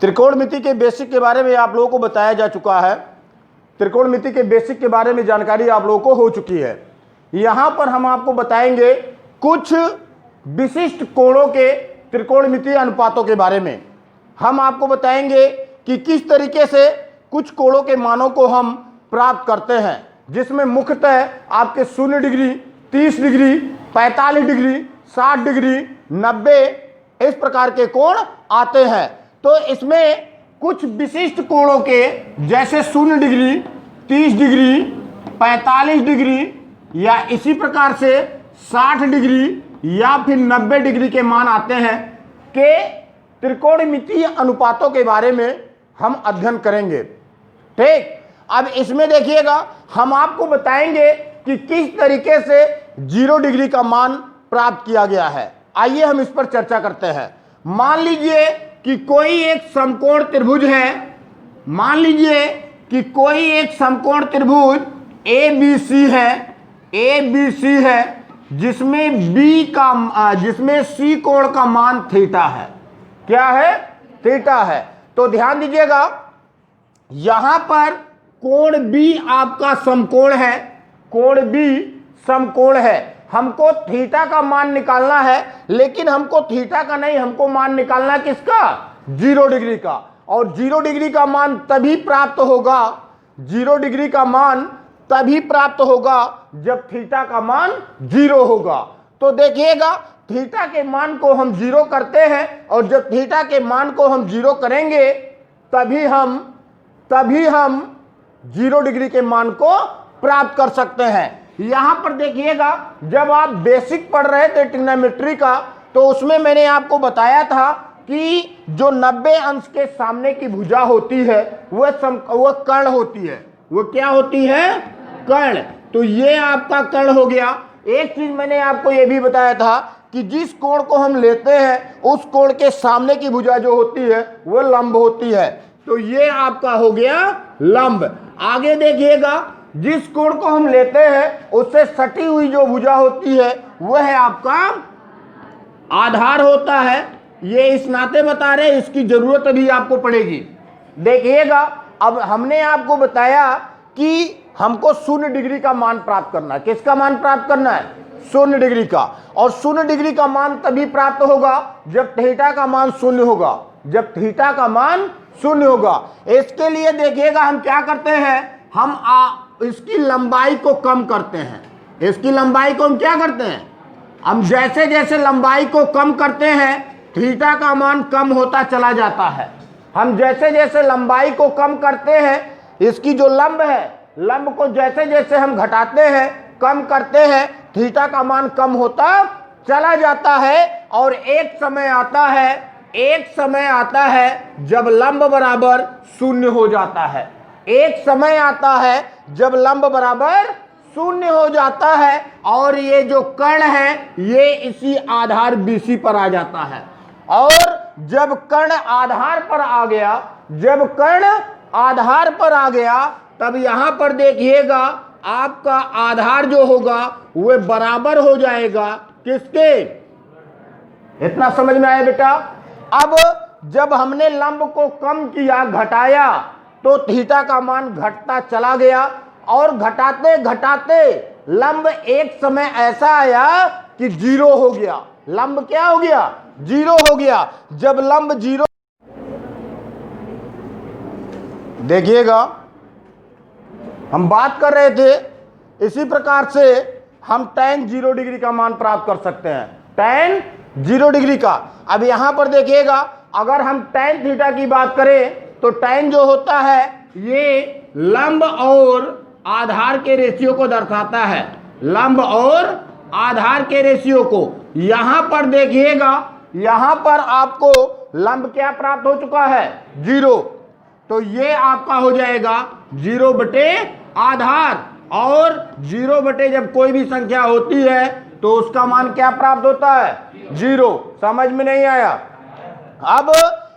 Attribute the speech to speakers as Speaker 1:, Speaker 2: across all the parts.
Speaker 1: त्रिकोणमिति के बेसिक के बारे में आप लोगों को बताया जा चुका है। त्रिकोणमिति के बेसिक के बारे में जानकारी आप लोगों को हो चुकी है। यहां पर हम आपको बताएंगे कुछ विशिष्ट कोणों के त्रिकोणमितीय अनुपातों के बारे में। हम आपको बताएंगे कि किस तरीके से कुछ कोणों के मानों को हम प्राप्त करते हैं, जिसमें मुख्यतः आपके 0 डिग्री, 30 डिग्री, 45 डिग्री, 60 डिग्री, 90 इस प्रकार के कोण आते हैं। तो इसमें कुछ विशिष्ट कोणों के जैसे 0 डिग्री, 30 डिग्री, 45 डिग्री या इसी प्रकार से 60 डिग्री या फिर 90 डिग्री के मान आते हैं के त्रिकोणमितीय अनुपातों के बारे में हम अध्ययन करेंगे। ठीक, अब इसमें देखिएगा हम आपको बताएंगे कि किस तरीके से 0 डिग्री का मान प्राप्त किया गया है। आइए हम इस पर चर्चा करते हैं। मान लीजिए कि कोई एक समकोण त्रिभुज है। मान लीजिए कि कोई एक समकोण त्रिभुज ABC है, जिसमें C कोण का मान थीटा है। क्या है? थीटा है। तो ध्यान दीजिएगा, यहां पर कोण B आपका समकोण है। कोण B समकोण है। हमको थीटा का मान निकालना है, लेकिन हमको थीटा का नहीं, हमको मान निकालना किसका? 0 डिग्री का। और 0 डिग्री का मान तभी प्राप्त होगा, 0 डिग्री का मान तभी प्राप्त होगा जब थीटा का मान 0 होगा। तो देखिएगा, थीटा के मान को हम 0 करते हैं और जब थीटा के मान को हम 0 करेंगे तभी हम 0 डिग्री के मान को प्राप्त कर सकते हैं। यहां पर देखिएगा, जब आप बेसिक पढ़ रहे थे ट्रिग्नोमेट्री का, तो उसमें मैंने आपको बताया था कि जो 90 अंश के सामने की भुजा होती है वह कर्ण होती है। वो क्या होती है? कर्ण। तो ये आपका कर्ण हो गया। एक चीज मैंने आपको ये भी बताया था कि जिस कोण को हम लेते हैं उस कोण के सामने की भुजा जो होती है वह लंब होती है। तो ये आपका हो गया लंब। आगे देखिएगा, जिस कोण को हम लेते हैं उससे सटी हुई जो भुजा होती है वह है आपका आधार होता है। ये इस नाते बता रहे हैं, इसकी जरूरत अभी आपको पड़ेगी। देखिएगा, अब हमने आपको बताया कि हमको 0 डिग्री का मान प्राप्त करना है। किसका मान प्राप्त करना है? 0 डिग्री का। और 0 डिग्री का मान तभी प्राप्त होगा जब थीटा का मान 0 होगा। जब थीटा का मान 0 होगा। इसके लिए देखिएगा हम क्या करते हैं, हम इसकी लंबाई को कम करते हैं। इसकी लंबाई को हम क्या करते हैं? हम जैसे जैसे लंबाई को कम करते हैं थीटा का मान कम होता चला जाता है। हम जैसे जैसे लंबाई को कम करते हैं, इसकी जो लंब है, लंब को जैसे जैसे हम घटाते हैं, कम करते हैं, थीटा का मान कम होता चला जाता है। और एक समय आता है जब लंब बराबर 0 हो जाता है। एक समय आता है जब लंब बराबर 0 हो जाता है और ये जो कर्ण है ये इसी आधार BC पर आ जाता है। और जब कर्ण आधार पर आ गया तब यहां पर देखिएगा आपका आधार जो होगा वह बराबर हो जाएगा किसके? इतना समझ में आया बेटा? अब जब हमने लंब को कम किया, घटाया, तो थीटा का मान घटता चला गया और घटाते घटाते लंब एक समय ऐसा आया कि 0 हो गया। लंब क्या हो गया? 0 हो गया। जब लंब 0, देखिएगा हम बात कर रहे थे इसी प्रकार से हम tan 0 डिग्री का मान प्राप्त कर सकते हैं। tan 0 डिग्री का। अब यहां पर देखिएगा, अगर हम tan थीटा की बात करें तो tan जो होता है ये लंब और आधार के रेशियो को दर्शाता है। लंब और आधार के रेशियो को। यहां पर देखिएगा, यहां पर आपको लंब क्या प्राप्त हो चुका है? 0। तो ये आपका हो जाएगा 0 बटे आधार। और 0 बटे जब कोई भी संख्या होती है तो उसका मान क्या प्राप्त होता है? 0। समझ में नहीं आया? अब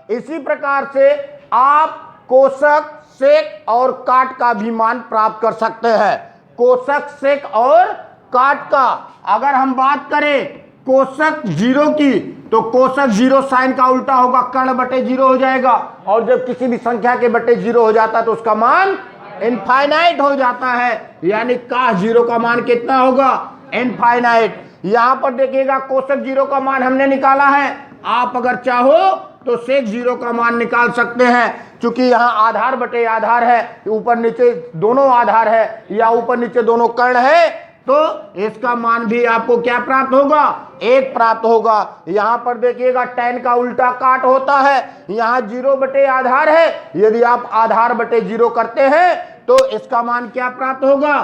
Speaker 1: इसी प्रकार से आप कोशक, सेक और काट का भी मान प्राप्त कर सकते हैं। कोशक, सेक और काट का। अगर हम बात करें कोशक 0 की, तो कोशक 0 साइन का उल्टा होगा, कर्ण बटे 0 हो जाएगा। और जब किसी भी संख्या के बटे 0 हो जाता है तो उसका मान इनफाइनाइट हो जाता है, यानी काश 0 का मान कितना होगा, इनफाइनाइट। यहां पर देखिएगा कोशक 0 का मान हमने निकाला है, आप अगर चाहो तो सेक 0 का मान निकाल सकते हैं, क्योंकि यहाँ आधार बटे आधार है, ऊपर नीचे दोनों आधार है या ऊपर नीचे दोनों कर्ण है, तो इसका मान भी आपको क्या प्राप्त होगा, 1 प्राप्त होगा। यहां पर देखिएगा tan का उल्टा काट होता है, यहां 0 बटे आधार है, यदि आप आधार बटे 0 करते हैं तो इसका मान क्या प्राप्त होगा,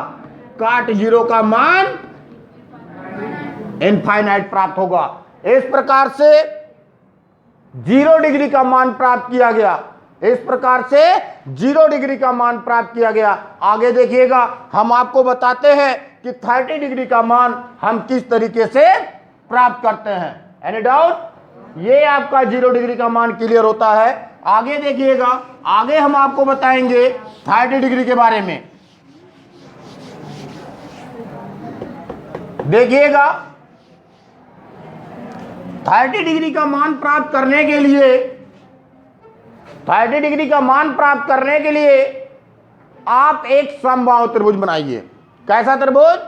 Speaker 1: काट 0 का मान इनफाइनाइट प्राप्त होगा। इस प्रकार से 0 डिग्री का मान प्राप्त किया गया, इस प्रकार से 0 डिग्री का मान प्राप्त किया गया। आगे देखिएगा हम आपको बताते हैं कि 30 डिग्री का मान हम किस तरीके से प्राप्त करते हैं। Any doubt? ये आपका 0 डिग्री का मान क्लियर होता है। आगे देखिएगा, आगे हम आपको बताएंगे 30 डिग्री के बारे में। देखिएगा 30 डिग्री का मान प्राप्त करने के लिए, 30 डिग्री का मान प्राप्त करने के लिए आप एक समबाहु त्रिभुज बनाइए। कैसा त्रिभुज?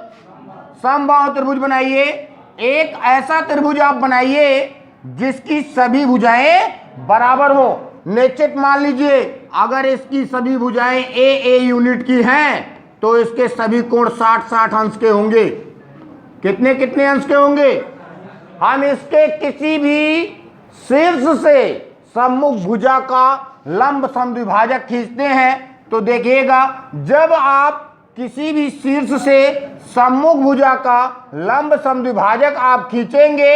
Speaker 1: समबाहु त्रिभुज बनाइए। एक ऐसा त्रिभुज आप बनाइए जिसकी सभी भुजाएं बराबर हो। निश्चित मान लीजिए अगर इसकी सभी भुजाएं ए यूनिट की हैं तो इसके सभी कोण 60-60 अंश के होंगे। कितने कितने अंश के होंगे? हम इसके किसी भी शीर्ष से सम्मुख भुजा का लंब समद्विभाजक खींचते हैं तो देखिएगा जब आप किसी भी शीर्ष से सम्मुख भुजा का लंब समद्विभाजक आप खींचेंगे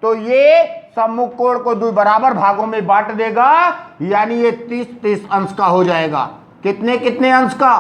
Speaker 1: तो ये सम्मुख कोण को 2 बराबर भागों में बांट देगा, यानी ये 30-30 अंश का हो जाएगा। कितने कितने अंश का?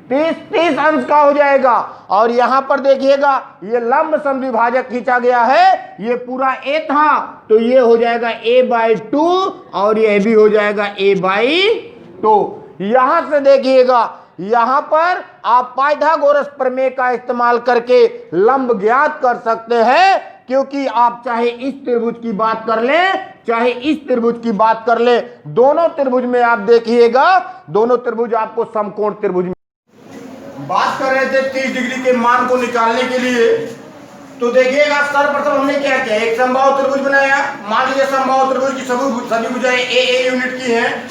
Speaker 1: 30-30 अंश का हो जाएगा। और यहां पर देखिएगा ये लंब समद्विभाजक खींचा गया है, ये पूरा a था तो ये हो जाएगा a/2 और ये भी हो जाएगा a/2। यहां से देखिएगा यहां पर आप पाइथागोरस प्रमेय का इस्तेमाल करके लंब ज्ञात कर सकते हैं, क्योंकि आप चाहे इस त्रिभुज की बात कर लें चाहे इस त्रिभुज की बात कर लें, दोनों त्रिभुज में आप देखिएगा दोनों त्रिभुज आपको समकोण त्रिभुज में। बात कर रहे थे 30 डिग्री के मान को निकालने के लिए, तो देखिएगा सर्वप्रथम हमने क्या किया, एक समबाहु त्रिभुज बनाया। मान लीजिए समबाहु त्रिभुज की सभी भुजाएं ए यूनिट की हैं,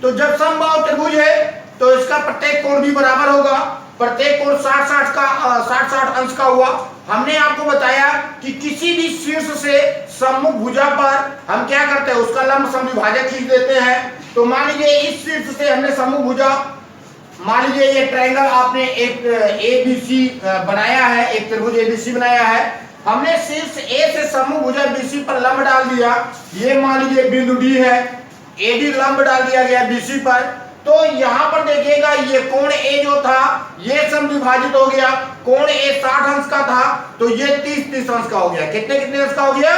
Speaker 1: तो जब समबाहु त्रिभुज है तो इसका प्रत्येक कोण भी बराबर होगा। प्रत्येक कोण 60-60 अंश का हुआ। हमने आपको बताया कि किसी भी शीर्ष से सम्मुख भुजा पर हम क्या करते हैं, उसका लंब समद्विभाजक खींच देते हैं। तो मान लीजिए इस शीर्ष से हमने सम्मुख भुजा, मान लीजिए ये ट्रायंगल आपने एक ABC बनाया है, एक त्रिभुज ABC बनाया है। हमने शीर्ष A से सम्मुख भुजा BC पर लंब डाल दिया। ये मान लीजिए बिंदु D है, AD लंब डाल दिया गया BC पर। तो यहां पर देखिएगा ये कोण A जो था ये समद्विभाजित हो गया। कोण A 60 अंश का था तो ये 30-30 अंश का हो गया। कितने कितने अंश का हो गया?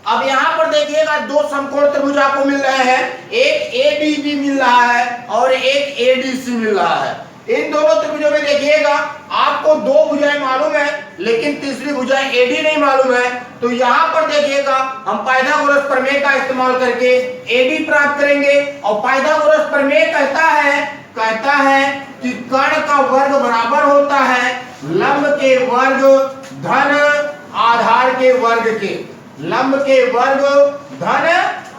Speaker 1: अब यहां पर देखिएगा 2 समकोण त्रिभुज आपको मिल रहे हैं, एक ADB मिल रहा है और एक ADC मिल रहा है। इन दोनों त्रिभुजों में देखिएगा आपको 2 भुजाएं मालूम है लेकिन तीसरी भुजा AD नहीं मालूम है। तो यहां पर देखिएगा हम पाइथागोरस प्रमेय का इस्तेमाल करके AD प्राप्त करेंगे। और पाइथागोरस प्रमेय कहता है कि कर्ण का वर्ग बराबर होता है लंब के वर्ग धन आधार के वर्ग के। लंब के वर्ग धन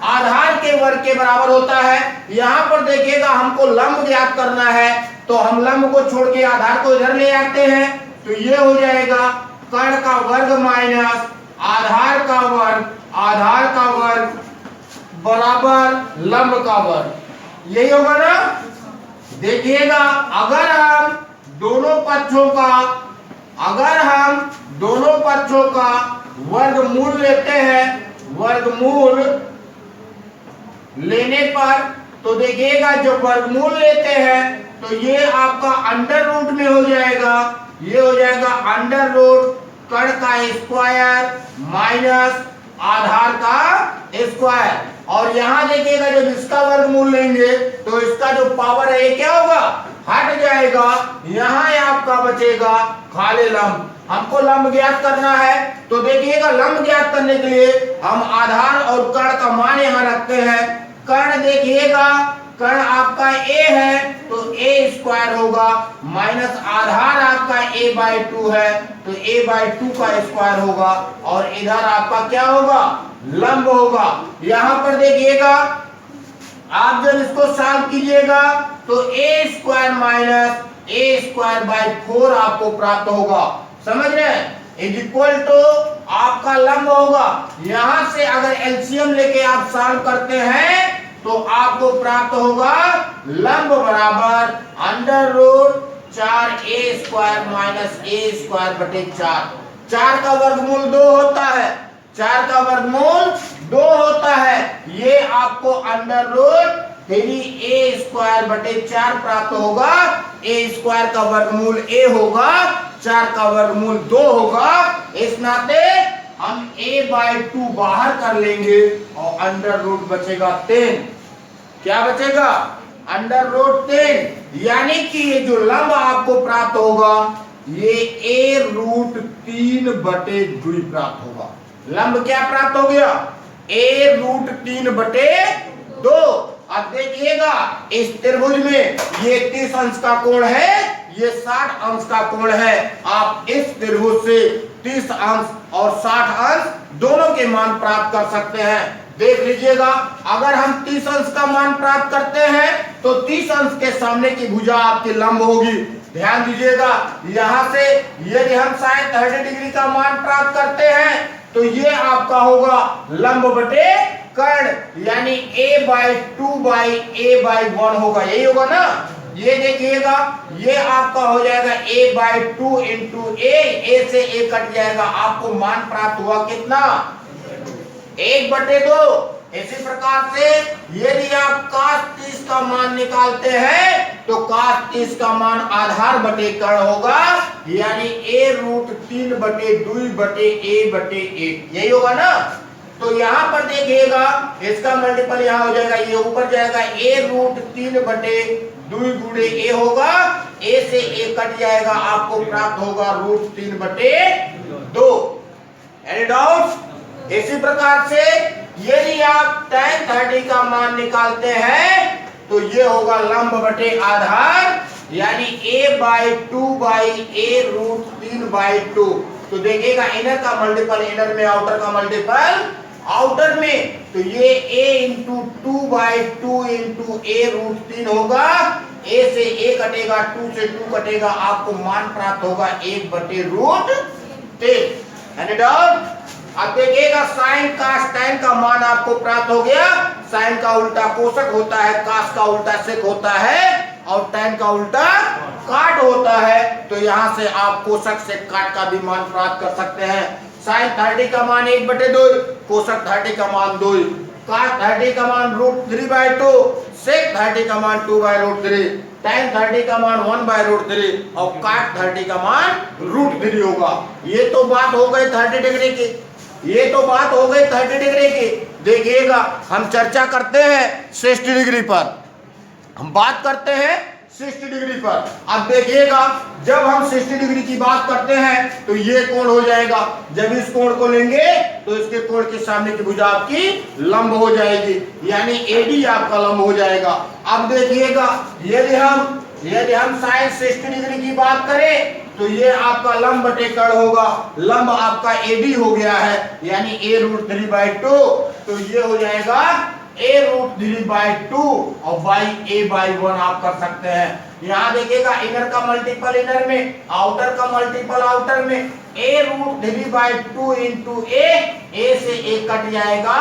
Speaker 1: आधार के वर्ग के बराबर होता है। यहां पर देखिएगा हमको लंब ज्ञात करना है तो हम लंब को छोड़ के आधार को इधर ले आते हैं, तो ये हो जाएगा कर्ण का वर्ग माइनस आधार का वर्ग बराबर लंब का वर्ग। यही होगा ना? देखिएगा अगर हम दोनों पक्षों का वर्गमूल लेते हैं, वर्गमूल लेने पर तो देखिएगा जो वर्गमूल लेते हैं तो ये आपका अंडर रूट में हो जाएगा। ये हो जाएगा अंडर रूट कर्ण का स्क्वायर माइनस आधार का स्क्वायर। और यहां देखिएगा जब इसका वर्गमूल लेंगे तो इसका जो पावर है ये क्या होगा, हट जाएगा। यहां आपका बचेगा खाली लंब। हमको लंब ज्ञात करना है। तो देखिएगा लंब ज्ञात करने के लिए हम आधार और कर्ण का मान यहां रखते हैं। कर्ण देखिएगा, कर्ण आपका a है तो a स्क्वायर होगा, माइनस आधार आपका a/2 है तो a/2 का स्क्वायर होगा, और इधर आपका क्या होगा, लंब होगा। यहां पर देखिएगा आप जब इसको सॉल्व कीजिएगा तो a स्क्वायर माइनस a²/4 आपको प्राप्त होगा। समझ रहे हैं, इज इक्वल टू आपका लंब होगा। यहां से अगर एलसीएम लेके आप सॉल्व करते हैं तो आपको प्राप्त होगा लंब बराबर √4a² माइनस a²/4। 4 का वर्गमूल 2 होता है, 4 का वर्गमूल 2 होता है। ये आपको √3a²/4 प्राप्त होगा। a² का वर्गमूल a होगा, 4 का वर्गमूल 2 होगा। इस नाते हम a/2 बाहर कर लेंगे और अंडर रूट बचेगा 10। क्या बचेगा, अंडर रूट 10। यानी कि ये जो लंब आपको प्राप्त होगा ये a√3/2 प्राप्त होगा। लंब क्या प्राप्त हो गया, a√3/2। अब देखिएगा इस त्रिभुज में ये 30 अंश का कोण है, ये 60 अंश का कोण है। आप इस त्रिभुज से 30 अंश और 60 अंश दोनों के मान प्राप्त कर सकते हैं। देख लीजिएगा, अगर हम 30 अंश का मान प्राप्त करते हैं तो 30 अंश के सामने की भुजा आपकी लंब होगी। ध्यान दीजिएगा, यहां से यदि हम sin 30 डिग्री का मान प्राप्त करते हैं तो ये आपका होगा लंब बटे कर्ण, यानी a/2/a/1 होगा। यही होगा ना, ये देखिएगा ये आपका हो जाएगा a/2 इंटू a से a कट जाएगा, आपको मान प्राप्त हुआ कितना, 1/2। इसी प्रकार से यदि आप cos 30 का मान निकालते हैं तो cos 30 का मान आधार बटे कर्ण होगा, यानी a√3/2/a/1। यही होगा ना। तो यहां पर देखिएगा इसका मल्टीपल यहां हो जाएगा, ये ऊपर जाएगा a√3/2 a होगा, a से a कट जाएगा, आपको प्राप्त होगा √3/2। Any doubt. इसी प्रकार से यदि आप tan 30 का मान निकालते हैं तो ये होगा लंब बटे आधार, यानी a/2/a√3/2। तो देखिएगा इनर का मल्टीपल इनर में, आउटर का मल्टीपल आउटर में, तो ये a इंटू 2/2 इंटू a√3 होगा। a से a कटेगा, 2 से 2 कटेगा, आपको मान प्राप्त होगा 1/√3। Any doubt. अब देखिएगा साइन कास tan का मान आपको प्राप्त हो गया। साइन का उल्टा कोसक होता है, कास का उल्टा सेक होता है, और tan का उल्टा काट होता है। तो यहां से आप कोसक से काट का भी मान प्राप्त कर सकते हैं। साइन 30 का मान 1/2, कोसक 30 का मान 2, कास 30 का मान √3/2, सेक 30 का मान 2/√3, tan 30 का मान 1/√3 और काट 30 का मान √3 होगा। ये तो बात हो गई 30 डिग्री की, ये तो बात हो गई 30 डिग्री की। देखिएगा हम चर्चा करते हैं 60 डिग्री पर, हम बात करते हैं 60 डिग्री पर। अब देखिएगा जब हम 60 डिग्री की बात करते हैं तो ये कोण हो जाएगा, जब इस कोण को लेंगे तो इसके कोण के सामने की भुजा आपकी लंब हो जाएगी, यानी AD आपका लंब हो जाएगा। अब देखिएगा यदि हम sin 60 डिग्री की बात करें तो ये आपका लंब बटे कर्ण होगा, लंब आपका AD हो गया है, यानी a√3/2। तो ये हो जाएगा a√3/2 और a/1 आप कर सकते हैं। यहाँ देखिएगा इनर का मल्टीपल इनर में, आउटर का मल्टीपल आउटर में, a√3/2 इंटू a से a कट जाएगा,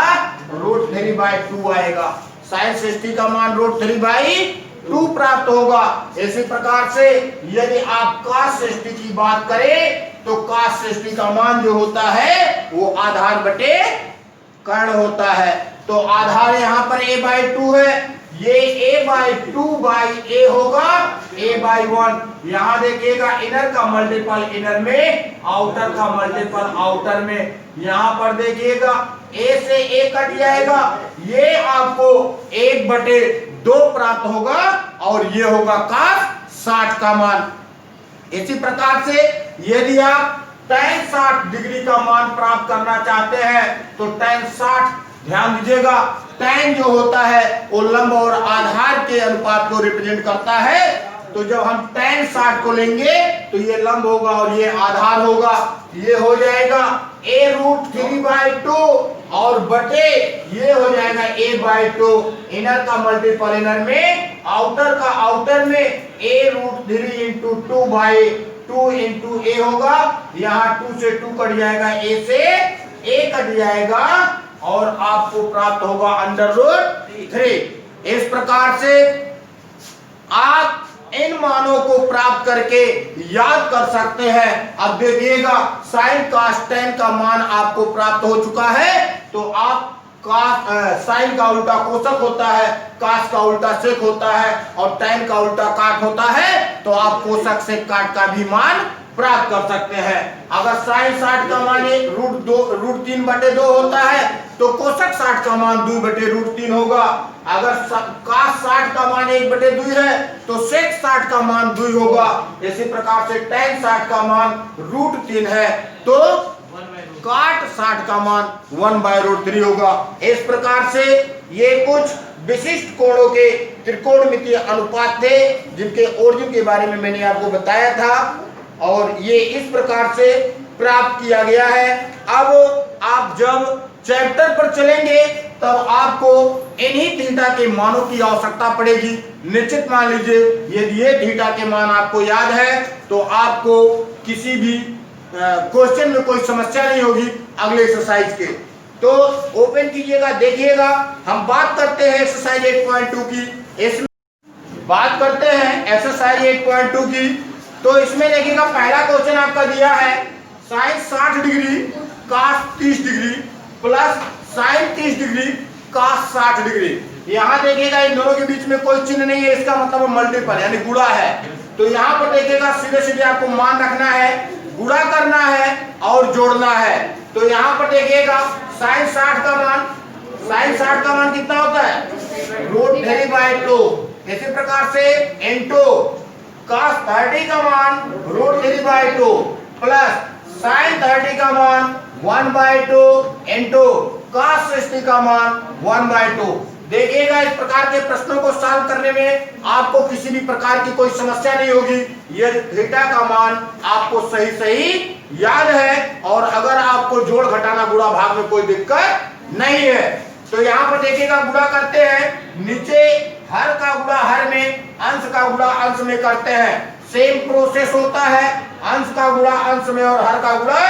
Speaker 1: √3/2 आएगा। sin 60 का मान √3/2 प्राप्त होगा। इसी प्रकार से यदि आप cos 60 की बात करें तो cos 60 का मान जो होता है वो आधार बटे कर्ण होता है। तो आधार यहाँ पर a/2 है, ये a/2/a होगा, a/1। यहाँ देखिएगा इनर का मल्टीपल इनर में, आउटर का मल्टीपल आउटर में। यहाँ पर देखिएगा a से a कट जाएगा, ये आपको 1/2 प्राप्त होगा, और ये होगा cos 60 का मान। इसी प्रकार से यदि आप tan 60 डिग्री का मान प्राप्त करना चाहते हैं तो tan 60, ध्यान दीजिएगा tan जो होता है वो लंब और आधार के अनुपात को रिप्रेजेंट करता है। तो जब हम tan 60 को लेंगे तो ये लंब होगा और ये आधार होगा, ये हो जाएगा a√3/2 और बटे ये हो जाएगा a/2। इनर का मल्टीपल इनर में, आउटर का आउटर में a√3 इंटू 2/2 इंटू a होगा। यहाँ 2 से 2 कट जाएगा, a से a कट जाएगा और आपको प्राप्त होगा √3। इस प्रकार से आप इन मानों को प्राप्त करके याद कर सकते हैं। अब देखिएगा साइन cos tan का मान आपको प्राप्त हो चुका है तो आप साइन का उल्टा कोसक होता है, कास का उल्टा सेक होता है और tan का उल्टा काट होता है, तो आप कोसक से काट का भी मान प्राप्त कर सकते हैं। अगर साइन 60 का मान √3/2 होता है तो कोसक 60 का मान 2/√3 होगा। अगर कास 60 का मान 1/2 है तो सेक 60 का मान 2 होगा। इसी प्रकार से tan 60 का मान √3 है तो काट 60 का मान 1/√3 होगा। इस प्रकार से ये कुछ विशिष्ट कोणों के त्रिकोणमितीय अनुपात थे जिनके ओरिजिन के बारे में मैंने आपको बताया था और ये इस प्रकार से प्राप्त किया गया है। अब आप जब चैप्टर पर चलेंगे तब आपको इन्हीं थीटा के मानों की आवश्यकता पड़ेगी। निश्चित मान लीजिए यदि ये थीटा के मान आपको याद है तो आपको किसी भी क्वेश्चन में कोई समस्या नहीं होगी अगले एक्सरसाइज के। तो ओपन कीजिएगा, देखिएगा। हम बात करते हैं एक्सरसाइज 8.2 की। इसमें बात करते हैं एक्सरसाइज 8.2 की। तो इसमें देखिएगा पहला क्वेश्चन आपका दिया है sine 60 degree cos 30 degree plus sine 30 degree cos 60 degree. यहाँ देखिएगा इन दोनों के बीच में कोई चिन्ह नहीं है, इसका मतलब मल्टीपल यानी गुणा है। तो यहाँ पर देखिएगा सीधे सीधे आपको मान रखना है, गुणा करना है और जोड़ना है। तो यहाँ पर देखिएगा साइन 60 का मान कितना होता है √3/2। इसी प्रकार से इंटू cos 30 का मान √3/2 प्लस sin 30 का मान 1/2 इंटू cos 60 का मान 1/2। देखिएगा इस प्रकार के प्रश्नों को सॉल्व करने में आपको किसी भी प्रकार की कोई समस्या नहीं होगी। ये थीटा का मान आपको सही सही याद है और अगर आपको जोड़ घटाना गुणा भाग में कोई दिक्कत नहीं है। तो यहाँ पर देखिएगा गुणा करते हैं, नीचे हर का गुणा हर में, अंश का गुणा अंश में करते हैं। सेम प्रोसेस होता है, अंश का गुणा अंश में और हर का गुणा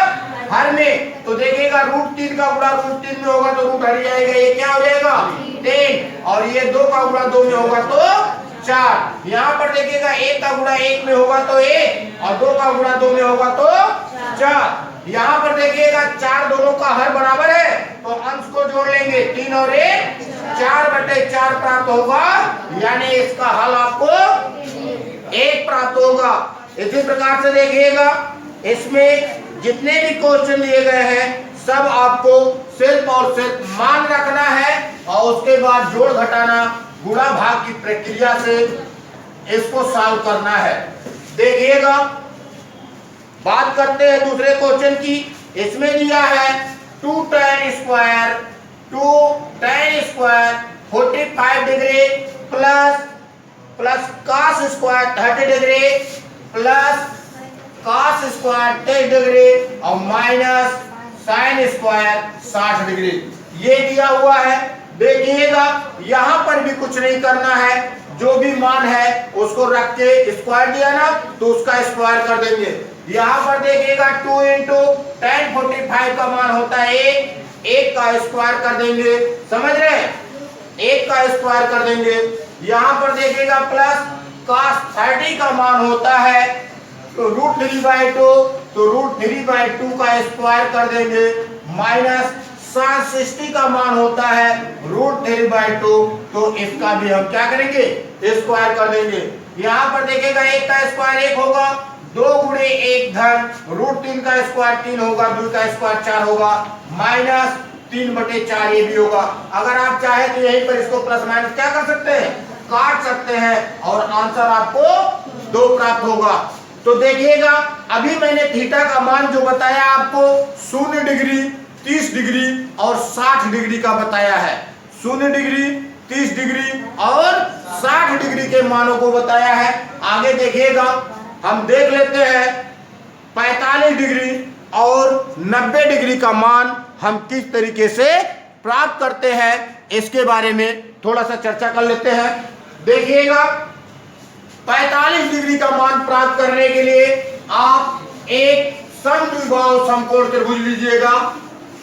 Speaker 1: हर में। तो देखिएगा √3 का गुणा √3 में होगा तो रूट हट जाएगा, ये क्या हो जाएगा 3 और ये 2 का गुणा 2 में होगा तो 4। यहाँ पर देखिएगा 1 का गुणा 1 में होगा तो 1 और 2 का गुणा 2 में होगा तो 4। यहाँ पर देखिएगा 4 दोनों का हर बराबर है तो अंश को जोड़ लेंगे, 3 और 1 4/4 प्राप्त होगा, यानी इसका हल आपको 1 प्राप्त होगा। इसी प्रकार से देखिएगा इसमें जितने भी क्वेश्चन दिए गए हैं सब आपको सिर्फ और सिर्फ मान रखना है और उसके बाद जोड़ घटाना गुणा भाग की प्रक्रिया से इसको सॉल्व करना है। देखिएगा बात करते हैं दूसरे क्वेश्चन की। इसमें दिया है 2 tan square 45 degree plus cos square 30 degree plus cos square 30 degree और माइनस sin स्क्वायर 60 डिग्री। ये दिया हुआ है। देखिएगा यहाँ पर भी कुछ नहीं करना है, जो भी मान है उसको रख के स्क्वायर दिया ना तो उसका स्क्वायर कर देंगे। यहाँ पर देखिएगा 2 इंटू tan 45 का मान होता है 1 का स्क्वायर कर देंगे, समझ रहे हैं, 1 का स्क्वायर कर देंगे। यहाँ पर देखिएगा प्लस cos 30 का मान होता है तो √3/2 तो √3/2 का स्क्वायर कर देंगे, माइनस sin 60 का मान होता है √3/2 तो इसका भी हम क्या करेंगे स्क्वायर कर देंगे। यहाँ पर देखिएगा 1 का स्क्वायर 1 होगा, 2 गुणे 1 धन √3 का स्क्वायर 3 होगा, 2 का स्क्वायर 4 होगा, माइनस 3/4 ये भी होगा। अगर आप चाहे तो यहीं पर इसको प्लस माइनस क्या कर सकते हैं काट सकते हैं और आंसर आपको 2 प्राप्त होगा। तो देखिएगा अभी मैंने थीटा का मान जो बताया आपको 0 डिग्री, 30 डिग्री और 60 डिग्री का बताया है। 0 डिग्री, 30 डिग्री और 60 डिग्री के मानों को बताया है। आगे देखिएगा हम देख लेते हैं 45 डिग्री और 90 डिग्री का मान हम किस तरीके से प्राप्त करते हैं, इसके बारे में थोड़ा सा चर्चा कर लेते हैं। देखिएगा 45 डिग्री का मान प्राप्त करने के लिए आप एक समद्विबाहु समकोण त्रिभुज लीजिएगा।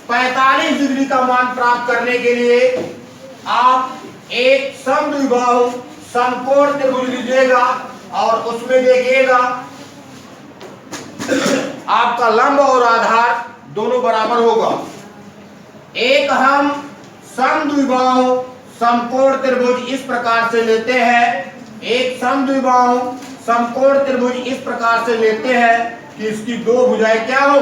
Speaker 1: 45 डिग्री का मान प्राप्त करने के लिए आप एक समद्विबाहु समकोण त्रिभुज लीजिएगा और उसमें देखिएगा आपका लंब और आधार दोनों बराबर होगा। एक हम समद्विबाहु समकोण त्रिभुज इस प्रकार से लेते हैं, एक समद्विबाहु समकोण त्रिभुज इस प्रकार से लेते हैं कि इसकी दो भुजाएं क्या हो,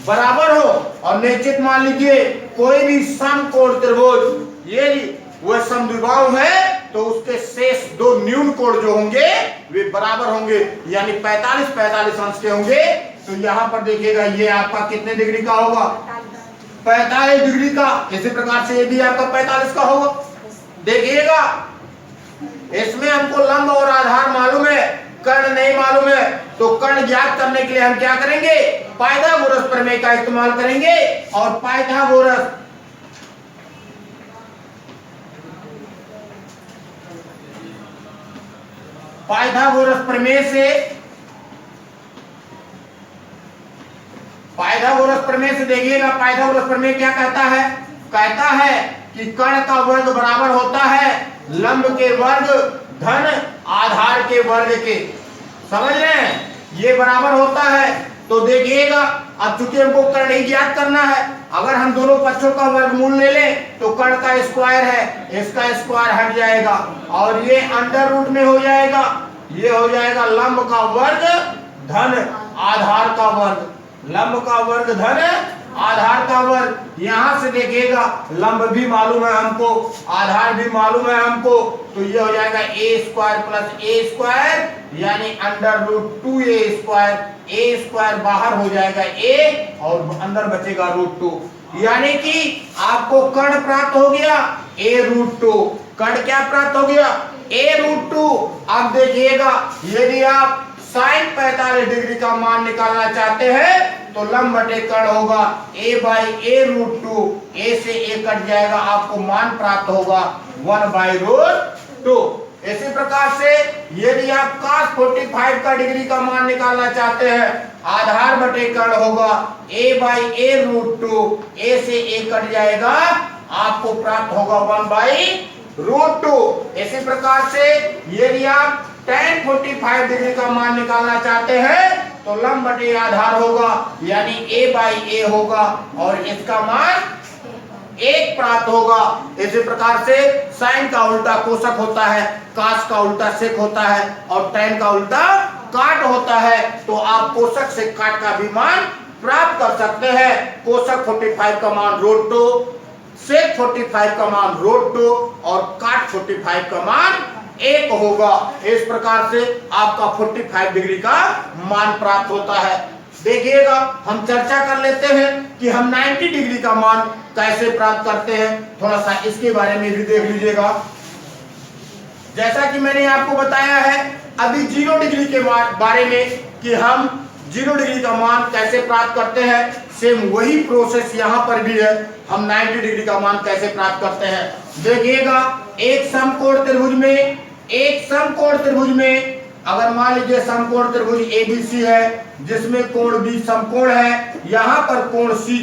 Speaker 1: बराबर हो। और निश्चित मान लीजिए कोई भी समकोण त्रिभुज ये वह समद्विबाहु है तो उसके शेष दो न्यून कोण जो होंगे वे बराबर होंगे, यानी 45 अंश के होंगे। तो यहाँ पर देखिएगा ये आपका कितने डिग्री का होगा, 45 डिग्री का। इसी प्रकार से ये भी आपका 45 का होगा। देखिएगा इसमें हमको लंब और आधार मालूम है, कर्ण नहीं मालूम है, तो कर्ण ज्ञात करने के लिए हम क्या करेंगे, पाइथागोरस प्रमेय का इस्तेमाल करेंगे। और पाइथागोरस प्रमेय से देखिएगा पाइथागोरस प्रमेय क्या कहता है, कहता है कि कर्ण का वर्ग बराबर होता है लंब के वर्ग धन आधार के वर्ग के। समझ रहे हैं, ये बराबर होता है। तो देखिएगा अब चूंकि हमको कर्ण ही ज्ञात करना है, अगर हम दोनों पक्षों का वर्गमूल ले लें तो कर्ण का स्क्वायर है, इसका स्क्वायर हट जाएगा और ये अंडर रूट में हो जाएगा। ये हो जाएगा लंब का वर्ग धन आधार का वर्ग, लंब का वर्ग धन आधार का वर्ग। यहां से देखिएगा लंब भी मालूम है हमको, आधार भी मालूम है हमको, तो ये हो जाएगा ए स्क्वायर प्लस ए स्क्वायर यानी अंडर रूट 2a स्क्वायर। ए स्क्वायर बाहर हो जाएगा ए और अंदर बचेगा रूट 2, यानी कि आपको कर्ण प्राप्त हो गया a रूट 2। कर्ण क्या प्राप्त हो गया, a रूट 2। अब देखिएगा यदि आप साइन 45 डिग्री का मान निकालना चाहते हैं तो लंब बटे कर्ण होगा a by a root 2। a से a कट जाएगा, आपको मान प्राप्त होगा 1 बाई रूट 2। इसी प्रकार से यदि आप cos 45 का डिग्री का मान निकालना चाहते हैं, आधार बटे कर्ण होगा a by a root 2। a से a कट जाएगा, आपको प्राप्त होगा 1 बाई रूट 2। इसी प्रकार से यदि आप tan 45 डिग्री का मान निकालना चाहते हैं तो लंब बटे आधार होगा यानी a बाई a होगा और इसका मान 1 प्राप्त होगा। इसी प्रकार से साइन का उल्टा कोसक होता है, कास का उल्टा सेक होता है और tan का उल्टा काट होता है। तो आप कोसक से काट का भी मान प्राप्त कर सकते हैं। कोसक 45 का मान रूट 2, सेक 45 का मान रूट 2 और काट 45 का मान 1 होगा। इस प्रकार से आपका 45 डिग्री का मान प्राप्त होता है। देखिएगा हम चर्चा कर लेते हैं कि हम 90 डिग्री का मान कैसे प्राप्त करते हैं, थोड़ा सा इसके बारे में भी देख लीजिएगा। जैसा कि मैंने आपको बताया है अभी 0 डिग्री के बारे में कि हम 0 डिग्री का मान कैसे प्राप्त करते हैं, सेम वही प्रोसेस यहाँ पर भी है। हम 90 डिग्री का मान कैसे प्राप्त करते हैं, देखिएगा एक समकोण त्रिभुज में अगर मान लीजिए समकोण त्रिभुज ABC है जिसमें कोण B समकोण है, यहाँ पर कोण C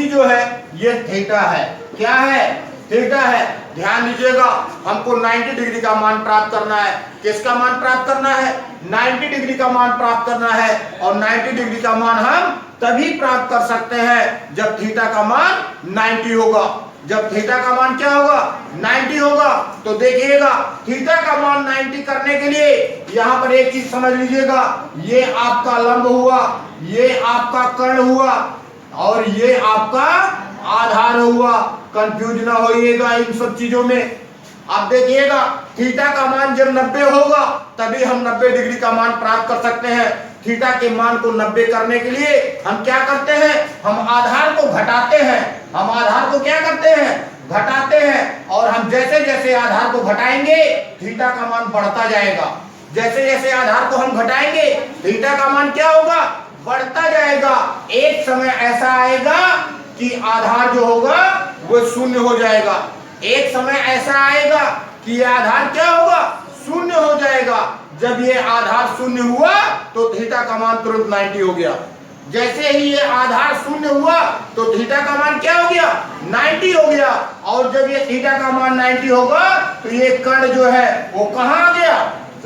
Speaker 1: जो है ये थीटा है। क्या है, थीटा है। ध्यान दीजिएगा हमको 90 डिग्री का मान प्राप्त करना है। किसका मान प्राप्त करना है, 90 डिग्री का मान प्राप्त करना है। और 90 डिग्री का मान हम तभी प्राप्त कर सकते हैं जब थीटा का मान 90 होगा। जब थीटा का मान क्या होगा, 90 होगा। तो देखिएगा थीटा का मान 90 करने के लिए यहाँ पर एक चीज समझ लीजिएगा, ये आपका लंब हुआ, ये आपका कर्ण हुआ और ये आपका आधार हुआ। कंफ्यूज ना होइएगा इन सब चीजों में। अब देखिएगा थीटा का मान जब 90 होगा तभी हम 90 डिग्री का मान प्राप्त कर सकते हैं। थीटा के मान को 90 करने के लिए हम क्या करते हैं, हम आधार को घटाते हैं। हम आधार को क्या करते हैं, घटाते हैं। और हम जैसे जैसे आधार को घटाएंगे थीटा का मान बढ़ता जाएगा। जैसे जैसे आधार को हम घटाएंगे थीटा का मान क्या होगा, बढ़ता जाएगा। एक समय ऐसा आएगा कि आधार जो होगा वो शून्य हो जाएगा। एक समय ऐसा आएगा कि ये आधार क्या होगा, शून्य हो जाएगा। जब ये आधार शून्य हुआ तो थीटा का मान तुरंत 90 हो गया। जैसे ही ये आधार शून्य हुआ तो थीटा का मान क्या हो गया, 90 हो गया। और जब ये थीटा का मान 90 होगा तो ये कण जो है वो कहाँ आ गया,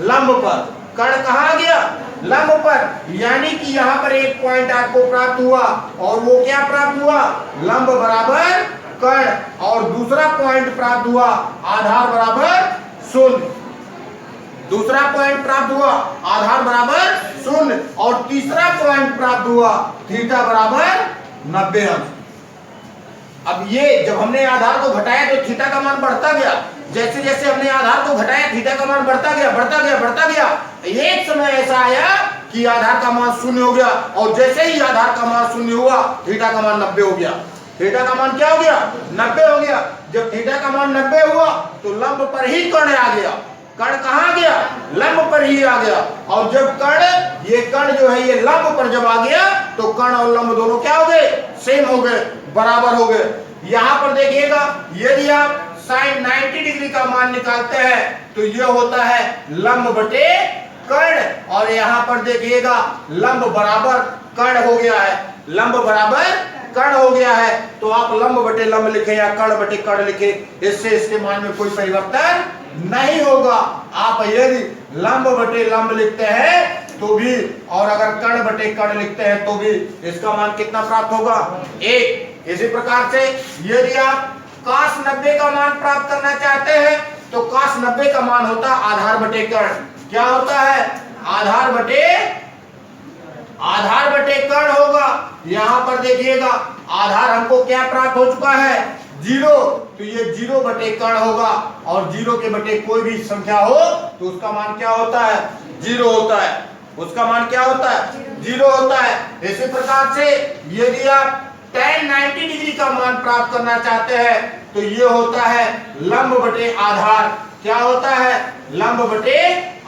Speaker 1: लंब पर। कण कहाँ आ गया, लंब पर। यानी कि यहाँ पर एक पॉइंट आपको प्राप्त हुआ और वो क्या प्राप्त हुआ, लंब बराबर कण। और दूसरा पॉइंट प्राप्त हुआ आधार बराबर शून्य। दूसरा पॉइंट प्राप्त हुआ आधार बराबर शून्य। और तीसरा पॉइंट प्राप्त हुआ थीटा बराबर 90 अंश। अब ये जब हमने आधार को घटाया तो थीटा का मान बढ़ता गया। जैसे जैसे हमने आधार को घटाया थीटा का मान बढ़ता गया, बढ़ता गया, बढ़ता गया। एक समय ऐसा आया कि आधार का मान शून्य हो गया। और जैसे ही आधार का मान शून्य हुआ थीटा का मान 90 हो गया। थीटा का मान क्या हो गया, 90 हो गया। जब थीटा का मान 90 हुआ तो लंब पर ही कण आ गया। कण कहाँ गया, लंब पर ही आ गया। और जब कण, ये कण जो है ये लंब पर जब आ गया तो कण और लंब दोनों क्या हो गए, सेम हो गए, बराबर हो गए। यहां पर देखिएगा यदि आप sin 90 डिग्री का मान निकालते हैं तो ये होता है लंब बटे कण। और यहां पर देखिएगा लंब बराबर कण हो गया है, लंब बराबर कण हो गया है। तो आप लंब बटे लंब लिखें या कण बटे कण लिखें, इससे इसके मान में कोई परिवर्तन नहीं होगा। आप यदि लंब बटे लंब लिखते हैं तो भी, और अगर कण बटे कण लिखते हैं तो भी इसका मान कितना प्राप्त होगा, 1। इसी प्रकार से यदि आप cos 90 का मान प्राप्त करना चाहते हैं तो cos 90 का मान होता है आधार बटे कण। क्या होता है, आधार बटे कण होगा। यहां पर देखिएगा आधार हमको क्या प्राप्त हो चुका है, 0। तो ये 0 बटे कण होगा। और 0 के बटे कोई भी संख्या हो तो उसका मान क्या होता है, 0 होता है। उसका मान क्या होता है, 0 होता है। इसी प्रकार से यदि आप tan 90 डिग्री का मान प्राप्त करना चाहते हैं तो ये होता है लंब बटे आधार। क्या होता है, लंब बटे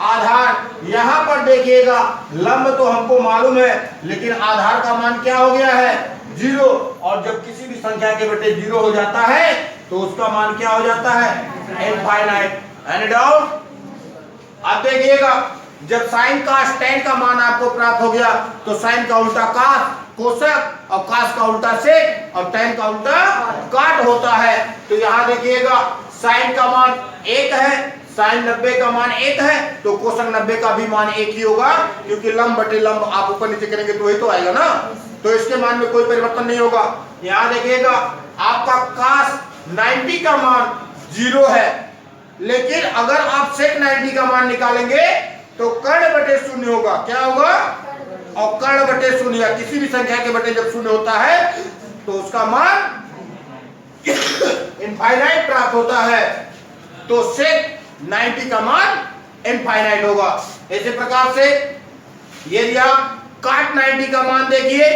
Speaker 1: आधार। यहां पर देखिएगा लंब तो हमको मालूम है लेकिन आधार का मान क्या हो गया है, 0। और जब किसी भी संख्या के बटे 0 हो जाता है तो उसका मान क्या हो जाता है, इनफाइनाइट। Any doubt? अब देखिएगा जब साइन कास tan का मान आपको प्राप्त हो गया तो साइन का उल्टा कास कोसक, और कास का उल्टा सेक, और tan का उल्टा काट होता है। तो यहां देखिएगा साइन का मान 1 है, साइन 90 का मान 1 है तो कोसक 90 का भी मान 1 ही होगा, क्योंकि लंब बटे लंब आप ऊपर नीचे करेंगे तो वही तो आएगा ना। तो इसके मान में कोई परिवर्तन नहीं होगा। यहां देखिएगा आपका कास 90 का मान 0 है, लेकिन अगर आप सेक 90 का मान निकालेंगे तो कर्ण बटे शून्य होगा। क्या होगा, और कर्ण बटे शून्य या किसी भी संख्या के बटे जब शून्य होता है तो उसका मान इनफाइनाइट प्राप्त होता है। तो सेक 90 का मान इनफाइनाइट होगा। इसी प्रकार से यदि आप काट 90 का मान देखिए,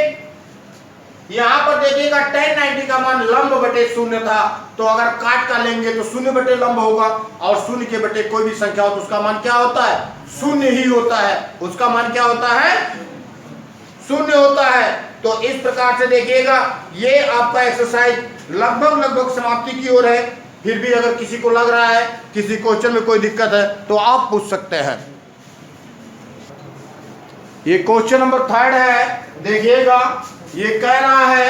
Speaker 1: यहां पर देखिएगा tan 90 का मान लंब बटे शून्य था, तो अगर काट का लेंगे तो शून्य बटे लंब होगा। और शून्य के बटे कोई भी संख्या हो तो उसका मान क्या होता है, शून्य ही होता है। उसका मान क्या होता है, शून्य होता है। तो इस प्रकार से देखिएगा ये आपका एक्सरसाइज लगभग समाप्ति की ओर है। फिर भी अगर किसी को लग रहा है किसी क्वेश्चन में कोई दिक्कत है तो आप पूछ सकते हैं। ये क्वेश्चन नंबर 3 है, देखिएगा ये कह रहा है,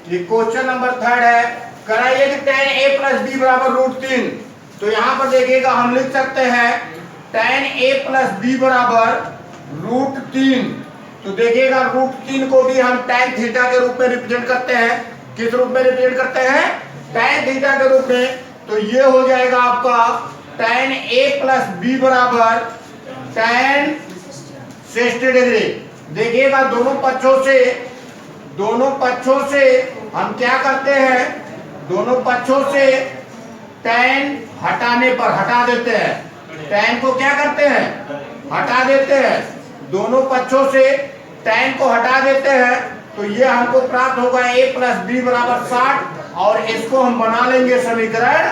Speaker 1: ये क्वेश्चन नंबर 3 है, कह रहा है कि tan a प्लस b बराबर √3। तो यहां पर देखिएगा हम लिख सकते हैं tan a प्लस b बराबर √3। तो देखिएगा √3 को भी हम tan थीटा के रूप में रिप्रेजेंट करते हैं। किस रूप में रिप्रेजेंट करते हैं, tan थीटा के रूप में। तो ये हो जाएगा आपका tan a प्लस b बराबर tan 60 डिग्री। देखिएगा दोनों पक्षों से हम क्या करते हैं, दोनों पक्षों से tan हटाने पर हटा देते हैं, tan को क्या करते हैं, हटा देते हैं, दोनों पक्षों से tan को हटा देते हैं, तो ये हमको प्राप्त होगा a प्लस बी बराबर 60 और इसको हम बना लेंगे समीकरण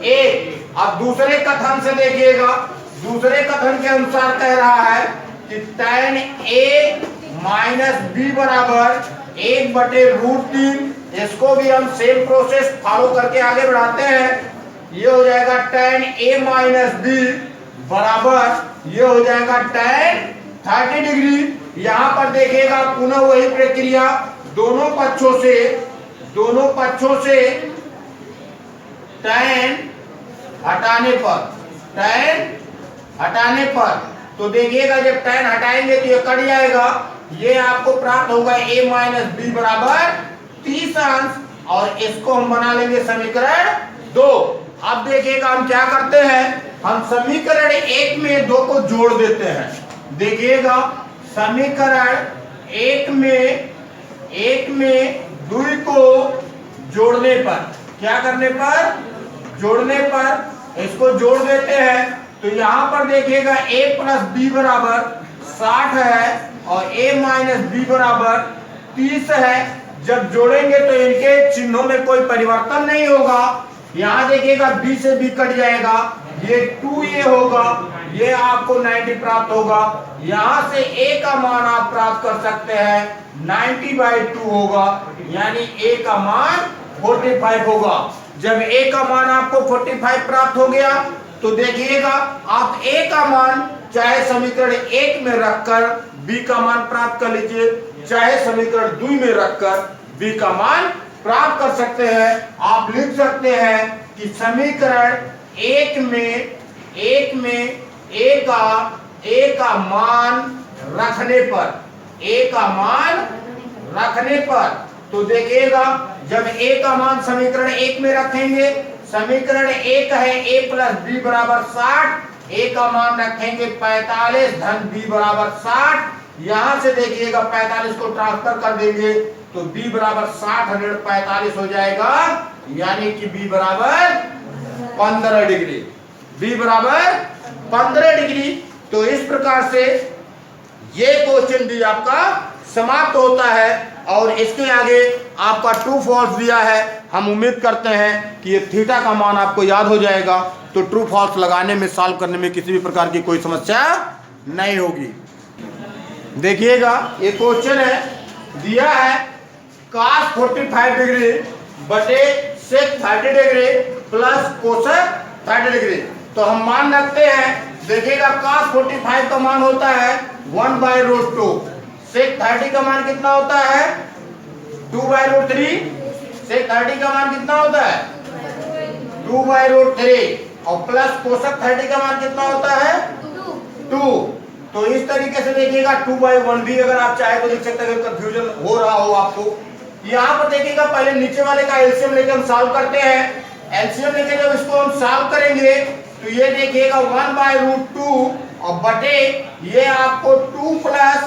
Speaker 1: 1। अब दूसरे कथन से देखिएगा, दूसरे कथन के अनुसार कह रहा है कि tan a माइनस बी बराबर 1/√3, इसको भी हम सेम प्रोसेस फॉलो करके आगे बढ़ाते हैं। ये हो जाएगा tan a माइनस बी बराबर, ये हो जाएगा tan 30 डिग्री। यहां पर देखिएगा पुनः वही प्रक्रिया, दोनों पक्षों से tan हटाने पर तो देखिएगा जब tan हटाएंगे तो ये कट जाएगा, ये आपको प्राप्त होगा a माइनस बी बराबर 30 अंश और इसको हम बना लेंगे समीकरण 2। अब देखिएगा हम क्या करते हैं, हम समीकरण 1 में 2 को जोड़ देते हैं। देखिएगा समीकरण 1 में 2 को जोड़ने पर, क्या करने पर, जोड़ने पर इसको जोड़ देते हैं, तो यहां पर देखिएगा a प्लस बी बराबर 60 है और a माइनस बी बराबर 30 है। जब जोड़ेंगे तो इनके चिन्हों में कोई परिवर्तन नहीं होगा। यहां देखिएगा b से b कट जाएगा, ये 2a होगा, ये आपको 90 प्राप्त होगा। यहां से a का मान आप प्राप्त कर सकते हैं 90/2 होगा, यानी a का मान 45 होगा। जब a का मान आपको 45 प्राप्त हो गया तो देखिएगा आप a का मान चाहे समीकरण 1 में रखकर b का मान प्राप्त कर लीजिए, चाहे समीकरण 2 में रखकर b का मान प्राप्त कर सकते हैं। आप लिख सकते हैं कि समीकरण 1 में a का मान रखने पर तो देखिएगा जब a का मान समीकरण 1 में रखेंगे, समीकरण 1 है a प्लस बी बराबर 60, a का मान रखेंगे 45 धन b बराबर 60। यहां से देखिएगा 45 को ट्रांसफर कर देंगे तो b बराबर 60/45 हो जाएगा, यानी कि b बराबर 15 डिग्री, b बराबर 15 डिग्री। तो इस प्रकार से ये क्वेश्चन भी आपका समाप्त होता है और इसके आगे आपका ट्रू फॉल्स दिया है। हम उम्मीद करते हैं कि ये थीटा का मान आपको याद हो जाएगा, तो ट्रू फॉल्स लगाने में, सॉल्व करने में किसी भी प्रकार की कोई समस्या नहीं होगी। देखिएगा ये क्वेश्चन है, दिया है cos 45 डिग्री बटे sec 30 degree plus cosec 30 degree. तो हम मान रखते हैं, देखिएगा cos 45 का मान होता है 1/√2, sec 30 का मान कितना होता है 2/√3, sec 30 का मान कितना होता है 2/√3 और प्लस कोसेक 30 का मान कितना होता है 2। तो इस तरीके से देखिएगा 2/1 भी अगर आप चाहे तो लिख सकते हैं, कंफ्यूजन हो रहा हो आपको। यहाँ पर देखिएगा पहले नीचे वाले का एलसीएम लेके हम सॉल्व करते हैं। एलसीएम लेके जब इसको हम सॉल्व करेंगे तो ये देखिएगा 1/√2 और बटे ये आपको 2 प्लस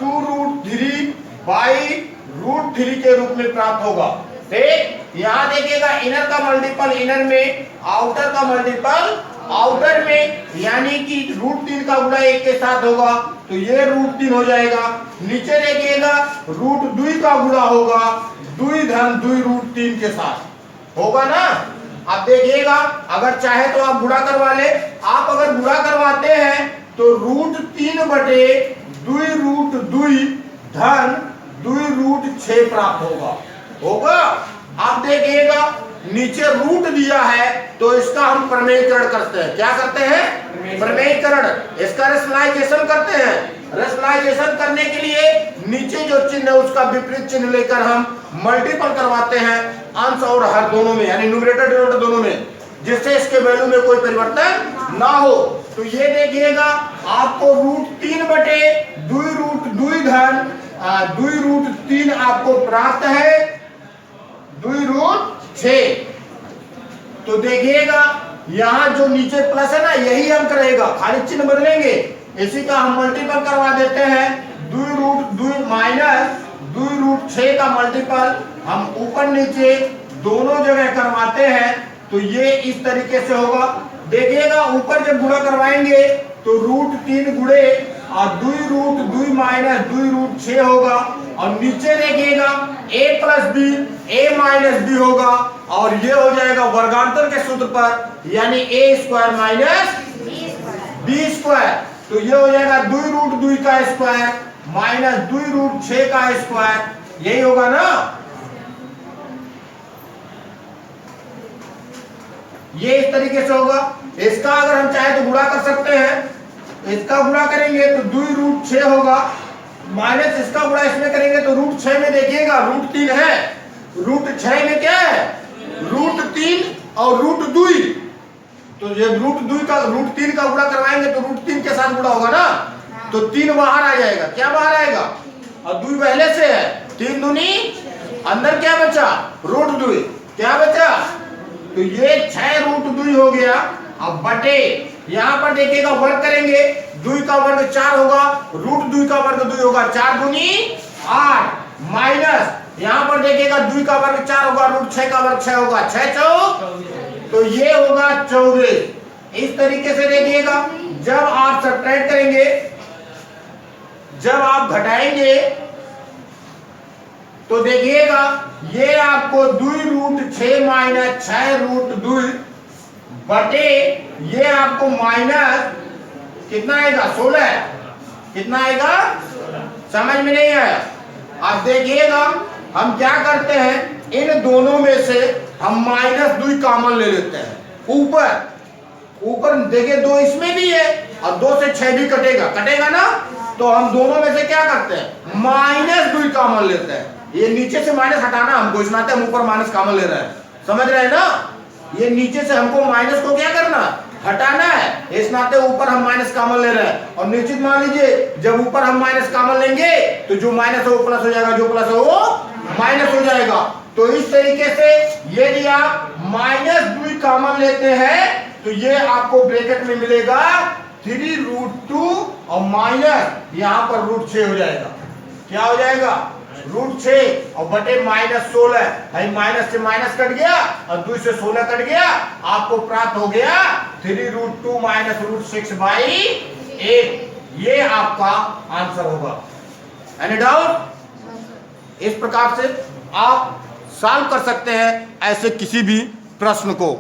Speaker 1: 2√3/√3 के रूप में प्राप्त होगा। ठीक, यहाँ देखिएगा इनर का मल्टीपल इनर में, आउटर का मल्टीपल आउटर में, यानी कि √3 का गुणा 1 के साथ होगा तो ये √3 हो जाएगा। नीचे देखिएगा √2 का गुणा होगा 2 धन 2√3 के साथ होगा ना। अब देखिएगा अगर चाहे तो आप गुणा करवा ले, आप अगर गुणा करवाते हैं तो √3 बटे 2√2 धन 2√6 प्राप्त होगा। आप देखिएगा नीचे रूट दिया है तो इसका हम प्रमेयीकरण करते हैं। क्या करते हैं? प्रमेयीकरण। इसका रेशनलाइजेशन करते हैं। रेशनलाइजेशन करने के लिए नीचे जो चिन्ह है उसका विपरीत चिन्ह लेकर हम मल्टीपल करवाते हैं अंश और हर दोनों में, यानी न्यूमरेटर डिनोमिनेटर दोनों में, जिससे इसके वैल्यू में कोई परिवर्तन ना हो। तो ये देखिएगा आपको √3 बटे 2√2 धन 2√3 आपको प्राप्त है 2√6। तो देखिएगा यहाँ जो नीचे प्लस है ना, यही अंक रहेगा, खाली चिन्ह बदलेंगे, इसी का हम मल्टीपल करवा देते हैं। 2√2 माइनस 2√6 का मल्टीपल हम ऊपर नीचे दोनों जगह करवाते हैं तो ये इस तरीके से होगा। देखिएगा ऊपर जब गुणा करवाएंगे तो √3 गुणे और 2√2 माइनस 2√6 होगा, और नीचे देखिएगा a plus B a minus B होगा, और ये हो जाएगा वर्गांतर के सूत्र पर, यानी a square minus b square. तो ये हो जाएगा 2√2 का स्क्वायर माइनस 2√6 का स्क्वायर, यही होगा ना। ये इस तरीके से होगा। इसका अगर हम चाहे तो गुणा कर सकते हैं, इसका गुणा करेंगे तो 2√6 होगा, माइनस इसका गुणा इसमें करेंगे तो √6 में देखिएगा √3 है, √6 में क्या है √3 और √2, तो ये √2 का √3 का गुणा करवाएंगे तो √3 के साथ गुणा होगा ना, तो 3 बाहर आ जाएगा। क्या बाहर आएगा, और 2 पहले से है, 3 दूनी अंदर क्या बचा √2, क्या बचा, तो ये 6√2 हो गया। अब बटे यहां पर देखिएगा वर्ग करेंगे, 2 का वर्ग 4 होगा, √2 का वर्ग 2 होगा, 4 दूनी 8 माइनस यहां पर देखिएगा 2 का वर्ग 4 होगा, √6 का वर्ग 6 होगा, 6 चौक, तो ये होगा 24। इस तरीके से देखिएगा जब आप सब्ट्रैक्ट करेंगे, जब आप घटाएंगे तो देखिएगा ये आपको 2√6 माइनस 6√2 बटे ये आपको माइनस कितना आएगा 16, कितना आएगा, समझ में नहीं आया। अब देखिएगा हम क्या करते हैं, इन दोनों में से हम -2 कॉमन ले लेते हैं, ऊपर देखिए 2 इसमें भी है और 2 से 6 भी कटेगा ना, तो हम दोनों में से क्या करते हैं -2 कॉमन लेते हैं। ये नीचे से माइनस हटाना हमको, इस नाते हम ऊपर माइनस कॉमन ले रहे हैं, समझ रहे हैं ना। ये नीचे से हमको माइनस को क्या करना, हटाना है, इस नाते ऊपर हम माइनस कॉमन ले रहे हैं। और निश्चित मान लीजिए जब ऊपर हम माइनस कॉमन लेंगे तो जो माइनस है वो प्लस हो जाएगा, जो प्लस है वो माइनस हो जाएगा। तो इस तरीके से यदि आप -2 कॉमन लेते हैं तो ये आपको ब्रैकेट में मिलेगा 3√2 और माइनस यहाँ पर √6 हो जाएगा, क्या हो जाएगा √6 और बटे -16, भाई माइनस से माइनस कट गया और 2 से 16 कट गया, आपको प्राप्त हो गया 3√2 माइनस √6/8। ये आपका आंसर होगा। Any doubt? इस प्रकार से आप सॉल्व कर सकते हैं ऐसे किसी भी प्रश्न को।